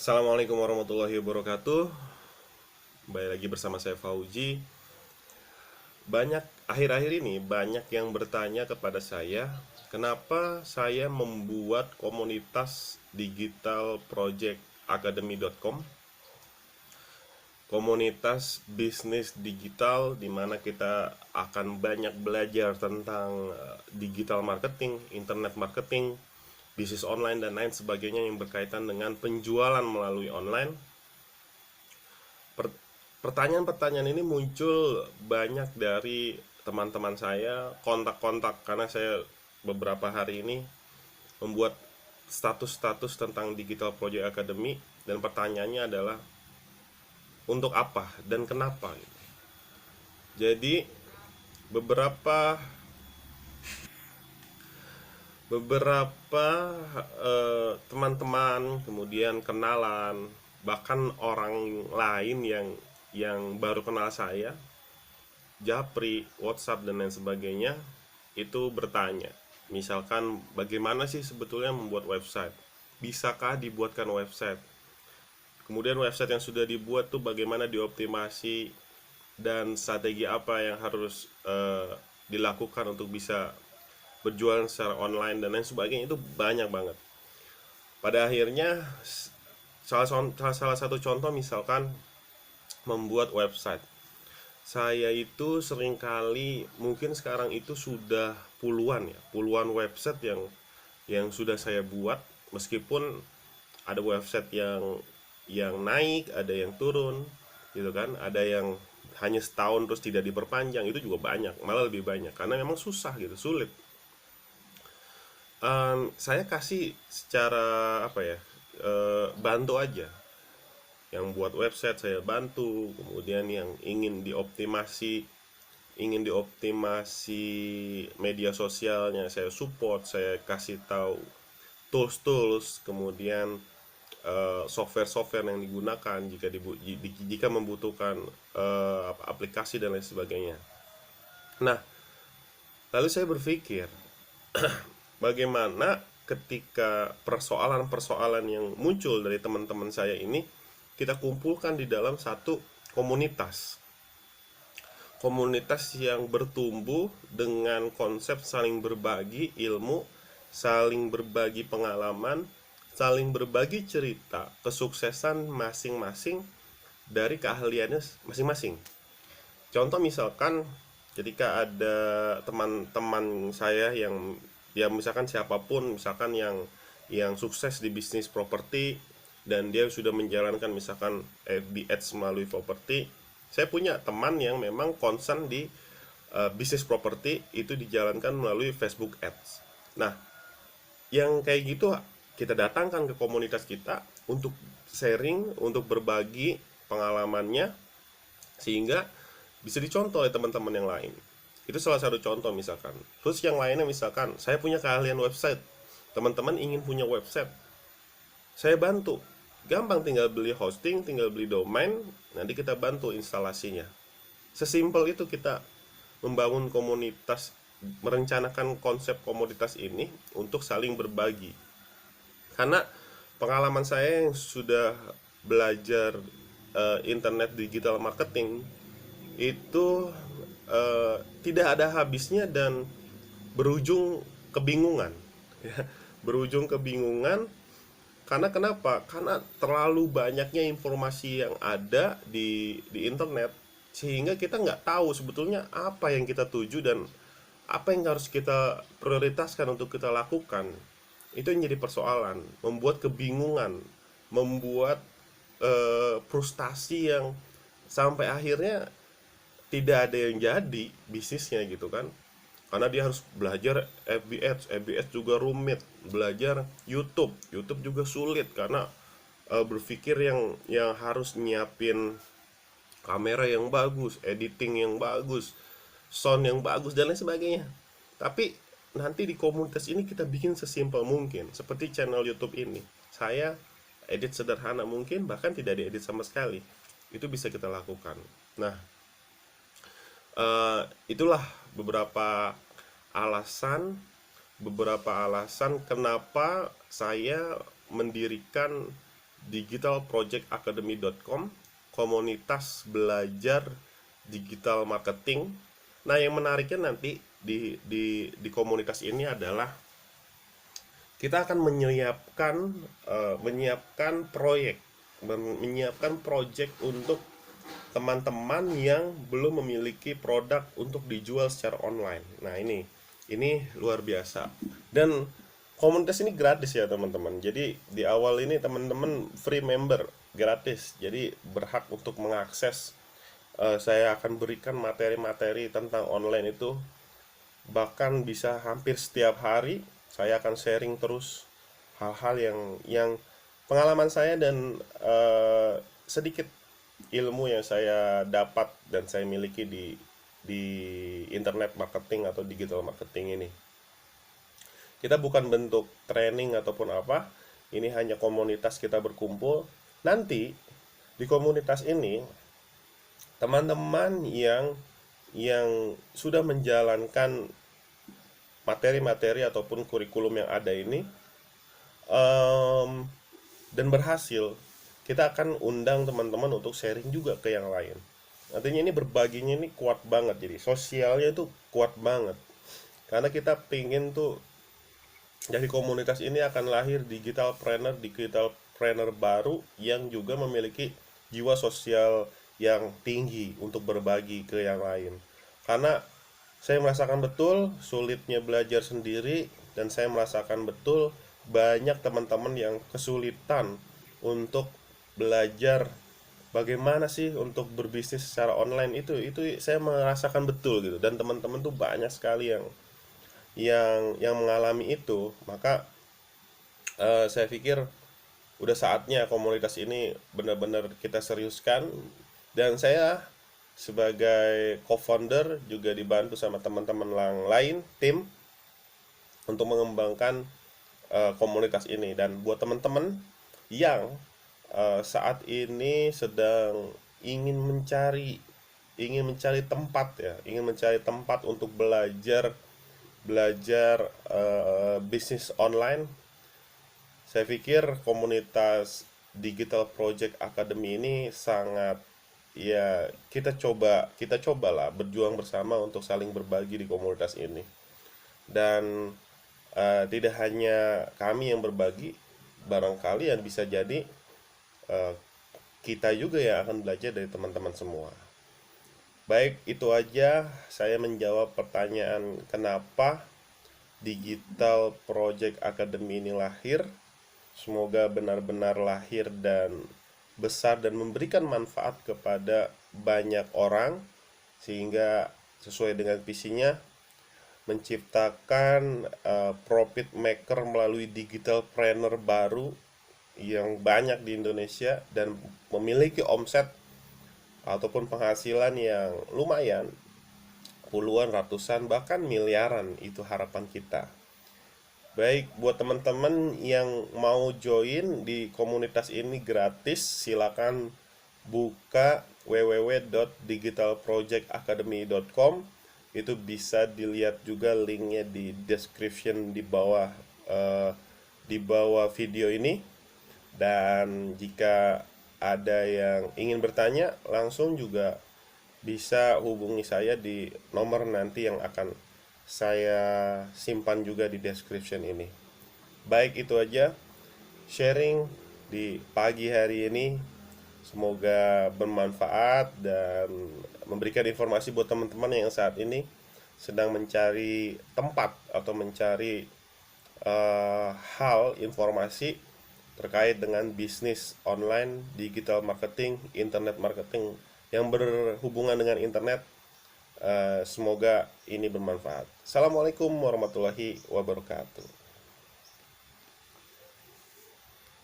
Assalamualaikum warahmatullahi wabarakatuh. Kembali lagi bersama saya Fauji. Akhir-akhir ini banyak yang bertanya kepada saya, kenapa saya membuat komunitas digital project academy.com, komunitas bisnis digital di mana kita akan banyak belajar tentang digital marketing, internet marketing, bisnis online dan lain sebagainya yang berkaitan dengan penjualan melalui online. Pertanyaan-pertanyaan ini muncul banyak dari teman-teman saya, kontak-kontak, karena saya beberapa hari ini membuat status-status tentang Digital Project Academy, dan pertanyaannya adalah untuk apa dan kenapa. Jadi beberapa beberapa teman-teman, kemudian kenalan, bahkan orang lain yang baru kenal saya, Japri, WhatsApp dan lain sebagainya, itu bertanya, misalkan bagaimana sih sebetulnya membuat website? Bisakah dibuatkan website? Kemudian website yang sudah dibuat tuh bagaimana dioptimasi, dan strategi apa yang harus dilakukan untuk bisa berjualan secara online dan lain sebagainya. Itu banyak banget. Pada akhirnya salah satu contoh misalkan membuat website. Saya itu seringkali, mungkin sekarang itu sudah puluhan website yang sudah saya buat, meskipun ada website yang naik, ada yang turun, gitu kan, ada yang hanya setahun terus tidak diperpanjang, itu juga banyak, malah lebih banyak karena memang susah gitu, sulit. Saya kasih secara apa ya, bantu aja. Yang buat website saya bantu, kemudian yang ingin dioptimasi media sosialnya saya support, saya kasih tahu tools-tools, kemudian software-software yang digunakan jika membutuhkan aplikasi dan lain sebagainya. Nah, lalu saya berpikir, bagaimana ketika persoalan-persoalan yang muncul dari teman-teman saya ini kita kumpulkan di dalam satu komunitas. Komunitas yang bertumbuh dengan konsep saling berbagi ilmu, saling berbagi pengalaman, saling berbagi cerita kesuksesan masing-masing dari keahliannya masing-masing. Contoh misalkan ketika ada teman-teman saya yang, ya misalkan siapapun, misalkan yang sukses di bisnis properti dan dia sudah menjalankan misalkan FB Ads melalui properti. Saya punya teman yang memang concern di bisnis properti itu dijalankan melalui Facebook Ads. Nah, yang kayak gitu kita datangkan ke komunitas kita untuk sharing, untuk berbagi pengalamannya, sehingga bisa dicontoh oleh teman-teman yang lain. Itu salah satu contoh misalkan. Terus yang lainnya misalkan, saya punya keahlian website, teman-teman ingin punya website, saya bantu. Gampang, tinggal beli hosting, tinggal beli domain, nanti kita bantu instalasinya. Sesimpel itu kita membangun komunitas, merencanakan konsep komunitas ini untuk saling berbagi. Karena pengalaman saya yang sudah belajar internet digital marketing itu tidak ada habisnya dan berujung kebingungan. Berujung kebingungan karena kenapa? Karena terlalu banyaknya informasi yang ada di internet, sehingga kita nggak tahu sebetulnya apa yang kita tuju dan apa yang harus kita prioritaskan untuk kita lakukan. Itu yang jadi persoalan, membuat kebingungan, membuat frustasi yang sampai akhirnya tidak ada yang jadi bisnisnya gitu kan. Karena dia harus belajar FB Ads juga rumit, belajar YouTube juga sulit karena berpikir yang harus nyiapin kamera yang bagus, editing yang bagus, sound yang bagus dan lain sebagainya. Tapi nanti di komunitas ini kita bikin sesimpel mungkin, seperti channel YouTube ini. Saya edit sederhana mungkin, bahkan tidak diedit sama sekali. Itu bisa kita lakukan. Nah, itulah alasan beberapa alasan kenapa saya mendirikan digitalprojectacademy.com, komunitas belajar digital marketing. Nah, yang menariknya nanti di komunitas ini adalah kita akan menyiapkan proyek untuk teman-teman yang belum memiliki produk untuk dijual secara online. Nah, ini luar biasa. Dan komunitas ini gratis ya teman-teman. Jadi di awal ini teman-teman free member, gratis. Jadi berhak untuk mengakses. Saya akan berikan materi-materi tentang online itu, bahkan bisa hampir setiap hari saya akan sharing terus hal-hal yang pengalaman saya dan sedikit ilmu yang saya dapat dan saya miliki di internet marketing atau digital marketing ini. Kita bukan bentuk training ataupun apa, ini hanya komunitas kita berkumpul. Nanti di komunitas ini teman-teman yang sudah menjalankan materi-materi ataupun kurikulum yang ada ini dan berhasil, kita akan undang teman-teman untuk sharing juga ke yang lain. Artinya ini berbaginya ini kuat banget, jadi sosialnya itu kuat banget. Karena kita pingin tuh dari komunitas ini akan lahir digital trainer baru yang juga memiliki jiwa sosial yang tinggi untuk berbagi ke yang lain. Karena saya merasakan betul sulitnya belajar sendiri, dan saya merasakan betul banyak teman-teman yang kesulitan untuk belajar bagaimana sih untuk berbisnis secara online. Itu saya merasakan betul gitu, dan teman-teman tuh banyak sekali yang mengalami itu. Maka saya pikir udah saatnya komunitas ini benar-benar kita seriuskan, dan saya sebagai co-founder juga dibantu sama teman-teman yang lain, tim, untuk mengembangkan komunitas ini. Dan buat teman-teman yang saat ini sedang ingin mencari tempat ya, ingin mencari tempat untuk belajar bisnis online, saya pikir komunitas Digital Project Academy ini sangat, ya, kita cobalah berjuang bersama untuk saling berbagi di komunitas ini. Dan tidak hanya kami yang berbagi, barangkali yang bisa jadi kita juga yang akan belajar dari teman-teman semua. Baik, itu aja saya menjawab pertanyaan kenapa Digital Project Academy ini lahir. Semoga benar-benar lahir dan besar dan memberikan manfaat kepada banyak orang, sehingga sesuai dengan visinya menciptakan profit maker melalui digital trainer baru yang banyak di Indonesia dan memiliki omset ataupun penghasilan yang lumayan, puluhan, ratusan, bahkan miliaran. Itu harapan kita. Baik, buat teman-teman yang mau join di komunitas ini gratis, silakan buka www.digitalprojectacademy.com. Itu bisa dilihat juga linknya di description di bawah video ini. Dan jika ada yang ingin bertanya, langsung juga bisa hubungi saya di nomor nanti yang akan saya simpan juga di description ini. Baik, itu aja sharing di pagi hari ini. Semoga bermanfaat dan memberikan informasi buat teman-teman yang saat ini sedang mencari tempat atau mencari hal informasi terkait dengan bisnis online, digital marketing, internet marketing yang berhubungan dengan internet. Semoga ini bermanfaat. Assalamualaikum warahmatullahi wabarakatuh.